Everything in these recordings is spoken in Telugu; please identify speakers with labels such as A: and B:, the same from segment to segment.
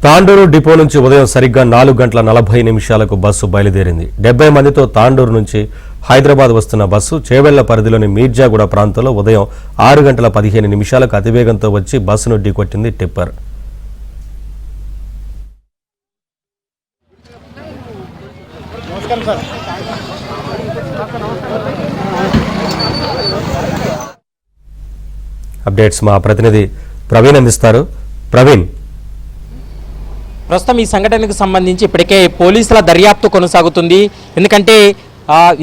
A: తాండూరు డిపో నుంచి ఉదయం సరిగ్గా 4:40 బస్సు బయలుదేరింది. 70 మందితో తాండూరు నుంచి హైదరాబాద్ వస్తున్న బస్సు చేవెళ్ల పరిధిలోని మీర్జాగూడ ప్రాంతంలో ఉదయం 6:15 అతివేగంతో వచ్చి బస్సును ఢీకొట్టింది టిప్పర్. అప్డేట్స్ మా ప్రతినిధి ప్రవీణ్ అందిస్తారు. ప్రవీణ్,
B: ప్రస్తుతం ఈ సంఘటనకు సంబంధించి ఇప్పటికే పోలీసుల దర్యాప్తు కొనసాగుతుంది. ఎందుకంటే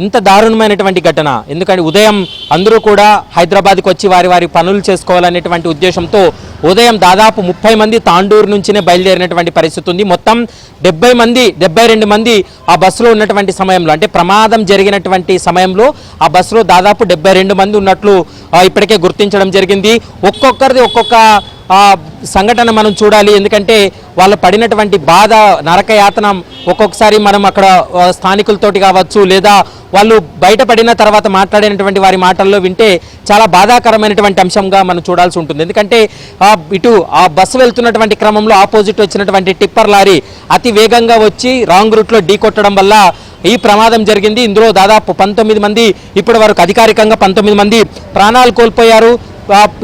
B: ఇంత దారుణమైనటువంటి ఘటన, ఎందుకంటే ఉదయం అందరూ కూడా హైదరాబాద్కి వచ్చి వారి పనులు చేసుకోవాలనేటువంటి ఉద్దేశంతో ఉదయం దాదాపు 30 మంది తాండూరు నుంచినే బయలుదేరినటువంటి పరిస్థితి ఉంది. మొత్తం 72 మంది ఆ బస్సులో ఉన్నటువంటి సమయంలో, అంటే ప్రమాదం జరిగినటువంటి సమయంలో ఆ బస్సులో దాదాపు 72 మంది ఉన్నట్లు ఇప్పటికే గుర్తించడం జరిగింది. ఒక్కొక్కరిది ఒక్కొక్క సంఘటన మనం చూడాలి. ఎందుకంటే వాళ్ళు పడినటువంటి బాధ, నరకయాతన ఒక్కొక్కసారి మనం అక్కడ స్థానికులతోటి కావచ్చు, లేదా వాళ్ళు బయటపడిన తర్వాత మాట్లాడినటువంటి వారి మాటల్లో వింటే చాలా బాధాకరమైనటువంటి అంశంగా మనం చూడాల్సి ఉంటుంది. ఎందుకంటే ఇటు ఆ బస్సు వెళ్తున్నటువంటి క్రమంలో ఆపోజిట్ వచ్చినటువంటి టిప్పర్ లారీ అతి వేగంగా వచ్చి రాంగ్ రూట్లో ఢీకొట్టడం వల్ల ఈ ప్రమాదం జరిగింది. ఇందులో దాదాపు 19 మంది, ఇప్పటి వరకు అధికారికంగా 19 మంది ప్రాణాలు కోల్పోయారు.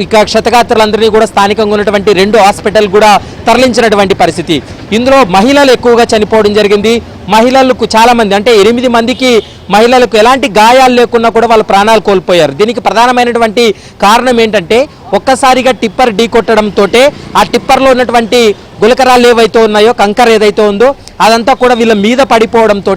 B: ఇక క్షతగాత్రులందరినీ కూడా స్థానికంగా ఉన్నటువంటి 2 హాస్పిటల్ కూడా తరలించినటువంటి పరిస్థితి. ఇందులో మహిళలు ఎక్కువగా చనిపోవడం జరిగింది. మహిళలకు చాలామంది, అంటే 8 మందికి మహిళలకు ఎలాంటి గాయాలు లేకున్నా కూడా వాళ్ళు ప్రాణాలు కోల్పోయారు. దీనికి ప్రధానమైనటువంటి కారణం ఏంటంటే ఒక్కసారిగా టిప్పర్ ఢీకొట్టడంతో ఆ టిప్పర్లో ఉన్నటువంటి గులకరాలు ఏవైతే ఉన్నాయో, కంకర ఏదైతే ఉందో అదంతా కూడా వీళ్ళ మీద పడిపోవడంతో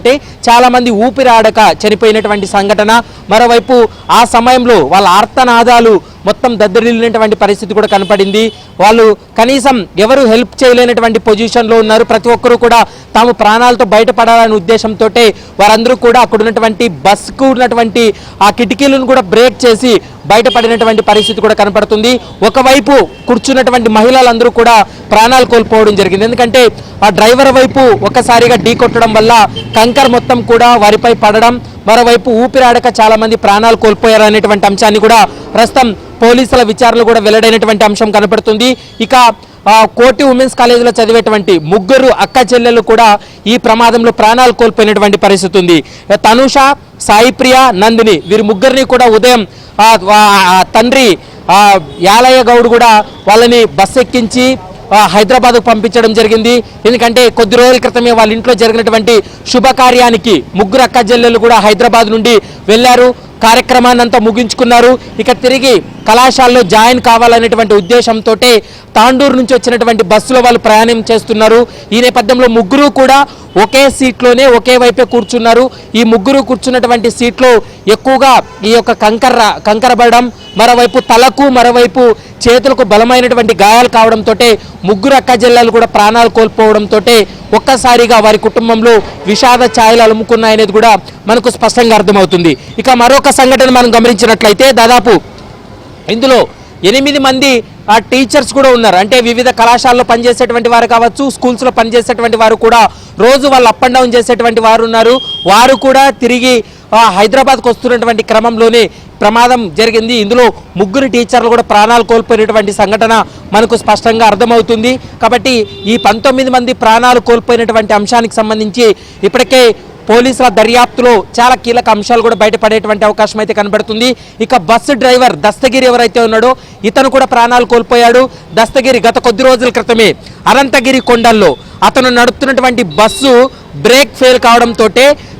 B: చాలామంది ఊపిరాడక చనిపోయినటువంటి సంఘటన. మరోవైపు ఆ సమయంలో వాళ్ళ ఆర్తనాదాలు మొత్తం దద్దరిల్లినటువంటి పరిస్థితి కూడా కనపడింది. వాళ్ళు కనీసం ఎవరు హెల్ప్ చేయలేనటువంటి పొజిషన్లో ఉన్నారు. ప్రతి ఒక్కరూ కూడా తాము ప్రాణాలతో బయటపడాలనే ఉద్దేశంతో వారందరూ కూడా అక్కడ ఉన్నటువంటి బస్కు ఉన్నటువంటి ఆ కిటికీలను కూడా బ్రేక్ చేసి బయటపడినటువంటి పరిస్థితి కూడా కనపడుతుంది. ఒకవైపు కూర్చున్నటువంటి మహిళలందరూ కూడా ప్రాణాలు కోల్పోవడం జరిగింది. ఎందుకంటే ఆ డ్రైవర్ వైపు ఒక్కసారిగా ఢీకొట్టడం వల్ల కంకర్ మొత్తం కూడా వారిపై పడడం, మరోవైపు ఊపిరాడక చాలా మంది ప్రాణాలు కోల్పోయారు అనేటువంటి అంశాన్ని కూడా ప్రస్తుతం పోలీసుల విచారణలు కూడా వెల్లడైనటువంటి అంశం కనపడుతుంది. ఇక కోటి ఉమెన్స్ కాలేజీలో చదివేటువంటి 3 అక్క చెల్లెలు కూడా ఈ ప్రమాదంలో ప్రాణాలు కోల్పోయినటువంటి పరిస్థితి ఉంది. తనుష, సాయిప్రియ, నందిని, వీరి 3 కూడా ఉదయం తండ్రి యాలయ్య గౌడ్ కూడా వాళ్ళని బస్సు ఎక్కించి హైదరాబాద్కు పంపించడం జరిగింది. ఎందుకంటే కొద్ది రోజుల క్రితమే వాళ్ళ ఇంట్లో జరిగినటువంటి శుభకార్యానికి 3 అక్క చెల్లెలు కూడా హైదరాబాద్ నుండి వెళ్ళారు. కార్యక్రమాన్ని అంతా ముగించుకున్నారు. ఇక తిరిగి కళాశాలలో జాయిన్ కావాలనేటువంటి ఉద్దేశంతో తాండూరు నుంచి వచ్చినటువంటి బస్సులో వాళ్ళు ప్రయాణం చేస్తున్నారు. ఈ నేపథ్యంలో 3 కూడా ఒకే సీట్లోనే ఒకే వైపే కూర్చున్నారు. ఈ 3 కూర్చున్నటువంటి సీట్లో ఎక్కువగా ఈ యొక్క కంకర పడడం, మరోవైపు తలకు మరోవైపు చేతులకు బలమైనటువంటి గాయాలు కావడంతో 3 అక్క చెల్లెలు కూడా ప్రాణాలు కోల్పోవడంతో ఒక్కసారిగా వారి కుటుంబంలో విషాద ఛాయలు అలుముకున్నాయనేది కూడా మనకు స్పష్టంగా అర్థమవుతుంది. ఇక మరొక సంఘటన మనం గమనించినట్లయితే దాదాపు ఇందులో 8 మంది టీచర్స్ కూడా ఉన్నారు. అంటే వివిధ కళాశాలలో పనిచేసేటువంటి వారు కావచ్చు, స్కూల్స్లో పనిచేసేటువంటి వారు కూడా రోజు వాళ్ళు అప్ అండ్ డౌన్ చేసేటువంటి వారు ఉన్నారు. వారు కూడా తిరిగి హైదరాబాద్కు వస్తున్నటువంటి క్రమంలోనే ప్రమాదం జరిగింది. ఇందులో 3 టీచర్లు కూడా ప్రాణాలు కోల్పోయినటువంటి సంఘటన మనకు స్పష్టంగా అర్థమవుతుంది. కాబట్టి ఈ 19 మంది ప్రాణాలు కోల్పోయినటువంటి అంశానికి సంబంధించి ఇప్పటికే పోలీసుల దర్యాప్తులో చాలా కీలక అంశాలు కూడా బయటపడేటువంటి అవకాశం అయితే కనబడుతుంది. ఇక బస్సు డ్రైవర్ దస్తగిరి ఎవరైతే ఉన్నాడో ఇతను కూడా ప్రాణాలు కోల్పోయాడు. దస్తగిరి గత కొద్ది రోజుల క్రితమే అనంతగిరి కొండల్లో అతను నడుపుతున్నటువంటి బస్సు బ్రేక్ ఫెయిల్ కావడంతో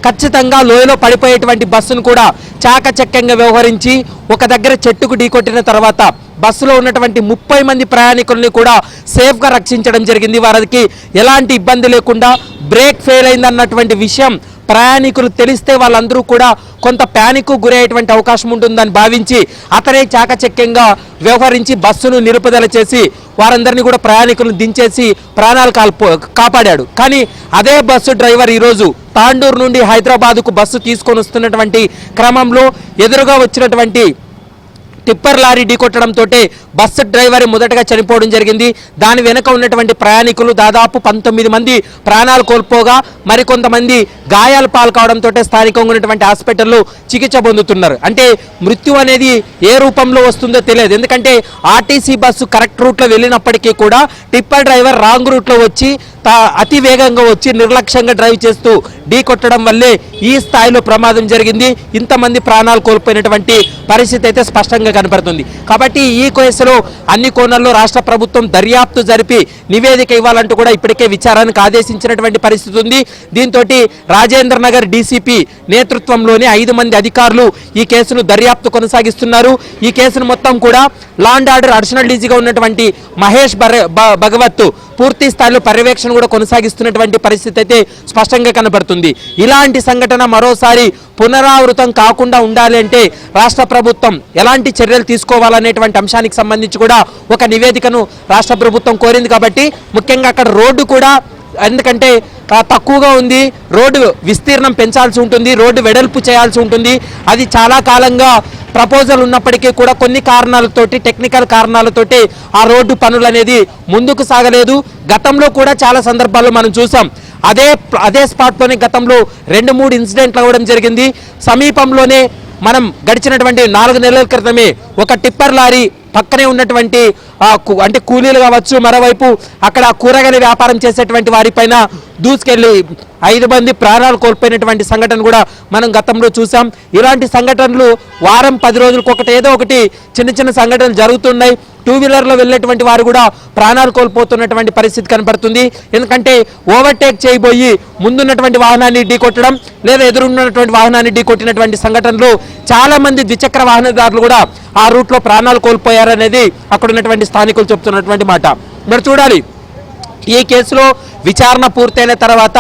B: ఖచ్చితంగా లోయలో పడిపోయేటువంటి బస్సును కూడా చాకచక్యంగా వ్యవహరించి ఒక దగ్గర చెట్టుకు ఢీకొట్టిన తర్వాత బస్సులో ఉన్నటువంటి 30 మంది ప్రయాణికుల్ని కూడా సేఫ్గా రక్షించడం జరిగింది. వారికి ఎలాంటి ఇబ్బంది లేకుండా బ్రేక్ ఫెయిల్ అయిందన్నటువంటి విషయం ప్రయాణికులు తెలిస్తే వాళ్ళందరూ కూడా కొంత ప్యానిక్ గురయ్యేటువంటి అవకాశం ఉంటుందని భావించి అతనే చాకచక్యంగా వ్యవహరించి బస్సును నిలుపుదల చేసి వారందరినీ కూడా ప్రయాణికులను దించేసి ప్రాణాలు కాపాడాడు. కానీ అదే బస్సు డ్రైవర్ ఈరోజు తాండూరు నుండి హైదరాబాద్కు బస్సు తీసుకొని వస్తున్నటువంటి క్రమంలో ఎదురుగా వచ్చినటువంటి టిప్పర్ లారీ ఢీకొట్టడంతో బస్సు డ్రైవర్ మొదటగా చనిపోవడం జరిగింది. దాని వెనుక ఉన్నటువంటి ప్రయాణికులు దాదాపు 19 మంది ప్రాణాలు కోల్పోగా మరికొంతమంది గాయాలు పాలు కావడంతో స్థానికంగా ఉన్నటువంటి హాస్పిటల్లో చికిత్స పొందుతున్నారు. అంటే మృత్యు అనేది ఏ రూపంలో వస్తుందో తెలియదు. ఎందుకంటే ఆర్టీసీ బస్సు కరెక్ట్ రూట్లో వెళ్ళినప్పటికీ కూడా టిప్పర్ డ్రైవర్ రాంగ్ రూట్లో వచ్చి అతి వేగంగా వచ్చి నిర్లక్ష్యంగా డ్రైవ్ చేస్తూ ఢీకొట్టడం వల్లే ఈ స్థాయిలో ప్రమాదం జరిగింది. ఇంతమంది ప్రాణాలు కోల్పోయినటువంటి పరిస్థితి అయితే స్పష్టంగా కనపడుతుంది. కాబట్టి ఈ కేసులో అన్ని కోణాల్లో రాష్ట్ర ప్రభుత్వం దర్యాప్తు జరిపి నివేదిక ఇవ్వాలంటూ కూడా ఇప్పటికే విచారానికి ఆదేశించినటువంటి పరిస్థితి ఉంది. దీంతో రాజేంద్ర నగర్ డీసీపీ నేతృత్వంలోని 5 మంది అధికారులు ఈ కేసును దర్యాప్తు కొనసాగిస్తున్నారు. ఈ కేసును మొత్తం కూడా లా అండ్ ఆర్డర్ అడిషనల్ డీజీగా ఉన్నటువంటి మహేష్ భగవత్ పూర్తి స్థాయిలో పర్యవేక్షణ కూడా కొనసాగిస్తున్నటువంటి పరిస్థితి అయితే స్పష్టంగా కనబడుతుంది. ఇలాంటి సంఘటన మరోసారి పునరావృతం కాకుండా ఉండాలి అంటే రాష్ట్ర ప్రభుత్వం ఎలాంటి చర్యలు తీసుకోవాలనేటువంటి అంశానికి సంబంధించి కూడా ఒక నివేదికను రాష్ట్ర ప్రభుత్వం కోరింది. కాబట్టి ముఖ్యంగా అక్కడ రోడ్డు కూడా ఎందుకంటే తక్కువగా ఉంది, రోడ్డు విస్తీర్ణం పెంచాల్సి ఉంటుంది, రోడ్డు వెడల్పు చేయాల్సి ఉంటుంది. అది చాలా కాలంగా ప్రపోజల్ ఉన్నప్పటికీ కూడా కొన్ని కారణాలతోటి టెక్నికల్ కారణాలతోటి ఆ రోడ్డు పనులు అనేది ముందుకు సాగలేదు. గతంలో కూడా చాలా సందర్భాల్లో మనం చూసాం. అదే స్పాట్లోనే గతంలో 2-3 ఇన్సిడెంట్లు అవ్వడం జరిగింది. సమీపంలోనే మనం గడిచినటువంటి 4 నెలల క్రితమే ఒక టిప్పర్ లారీ పక్కనే ఉన్నటువంటి అంటే కూలీలు కావచ్చు, మరోవైపు అక్కడ కూరగాయల వ్యాపారం చేసేటువంటి వారిపైన దూసుకెళ్ళి 5 మంది ప్రాణాలు కోల్పోయినటువంటి సంఘటన కూడా మనం గతంలో చూసాం. ఇలాంటి సంఘటనలు వారం 10 రోజులకు ఏదో ఒకటి చిన్న సంఘటనలు జరుగుతున్నాయి. 2 వీలర్లో వెళ్ళేటువంటి వారు కూడా ప్రాణాలు కోల్పోతున్నటువంటి పరిస్థితి కనపడుతుంది. ఎందుకంటే ఓవర్టేక్ చేయబోయి ముందున్నటువంటి వాహనాన్ని ఢీకొట్టడం లేదా ఎదురున్నటువంటి వాహనాన్ని ఢీకొట్టినటువంటి సంఘటనలు చాలా మంది ద్విచక్ర వాహనదారులు కూడా ఆ రూట్లో ప్రాణాలు కోల్పోయారనేది అక్కడ ఉన్నటువంటి స్థానికులు చెప్తున్నటువంటి మాట. మరి చూడాలి, ఈ కేసులో విచారణ పూర్తయిన తర్వాత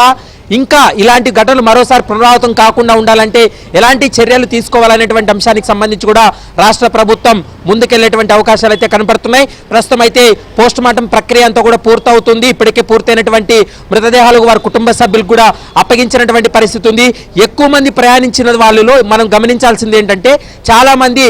B: ఇంకా ఇలాంటి ఘటనలు మరోసారి పునరావృతం కాకుండా ఉండాలంటే ఎలాంటి చర్యలు తీసుకోవాలనేటువంటి అంశానికి సంబంధించి కూడా రాష్ట్ర ప్రభుత్వం ముందుకెళ్లేటువంటి అవకాశాలు అయితే కనపడుతున్నాయి. ప్రస్తుతం అయితే పోస్ట్ మార్టం ప్రక్రియ అంతా కూడా పూర్తవుతుంది. ఇప్పటికే పూర్తయినటువంటి మృతదేహాలకు వారి కుటుంబ సభ్యులకు కూడా అప్పగించినటువంటి పరిస్థితి ఉంది. ఎక్కువ మంది ప్రయాణించిన వాళ్ళలో మనం గమనించాల్సింది ఏంటంటే చాలా మంది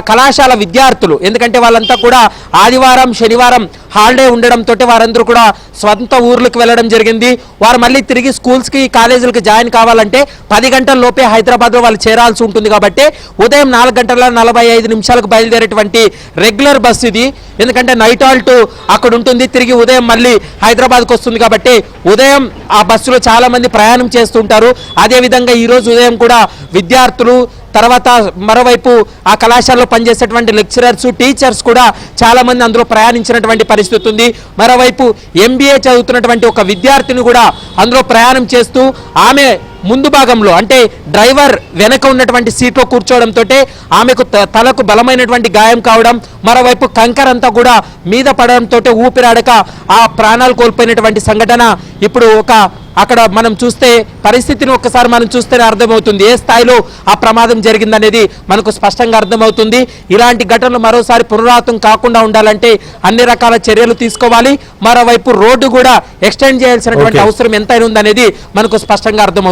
B: కళాశాల విద్యార్థులు. ఎందుకంటే వాళ్ళంతా కూడా ఆదివారం శనివారం హాలిడే ఉండడంతో వారందరూ కూడా స్వంత ఊర్లకు వెళ్ళడం జరిగింది. వారు మళ్ళీ తిరిగి స్కూల్స్కి కాలేజీలకు జాయిన్ కావాలంటే 10 గంటల లోపే హైదరాబాద్లో వాళ్ళు చేరాల్సి ఉంటుంది. కాబట్టి ఉదయం 4:45 బయలుదేరేటువంటి రెగ్యులర్ బస్సు ఇది. ఎందుకంటే నైట్ హాల్ట్ అక్కడ ఉంటుంది, తిరిగి ఉదయం మళ్ళీ హైదరాబాద్కి వస్తుంది. కాబట్టి ఉదయం ఆ బస్సులో చాలా మంది ప్రయాణం చేస్తుంటారు. అదేవిధంగా ఈరోజు ఉదయం కూడా విద్యార్థులు, తర్వాత మరోవైపు ఆ కళాశాలలో పనిచేసేటువంటి లెక్చరర్స్, టీచర్స్ కూడా చాలా మంది అందులో ప్రయాణించినటువంటి పరిస్థితి ఉంది. మరోవైపు MBA చదువుతున్నటువంటి ఒక విద్యార్థిని కూడా అందులో ప్రయాణం చేస్తూ ఆమె ముందు భాగంలో అంటే డ్రైవర్ వెనక ఉన్నటువంటి సీట్లో కూర్చోవడంతో ఆమెకు తలకు బలమైనటువంటి గాయం కావడం, మరోవైపు కంకర్ అంతా కూడా మీద పడడంతో ఊపిరాడక ఆ ప్రాణాలు కోల్పోయినటువంటి సంఘటన ఇప్పుడు అక్కడ మనం చూస్తే పరిస్థితిని ఒక్కసారి మనం చూస్తేనే అర్థమవుతుంది ఏ స్థాయిలో ఆ ప్రమాదం జరిగిందనేది మనకు స్పష్టంగా అర్థమవుతుంది. ఇలాంటి ఘటనలు మరోసారి పునరావృతం కాకుండా ఉండాలంటే అన్ని రకాల చర్యలు తీసుకోవాలి. మరోవైపు రోడ్డు కూడా ఎక్స్టెండ్ చేయాల్సినటువంటి అవసరం ఎంతైనా ఉందనేది మనకు స్పష్టంగా అర్థమవుతుంది.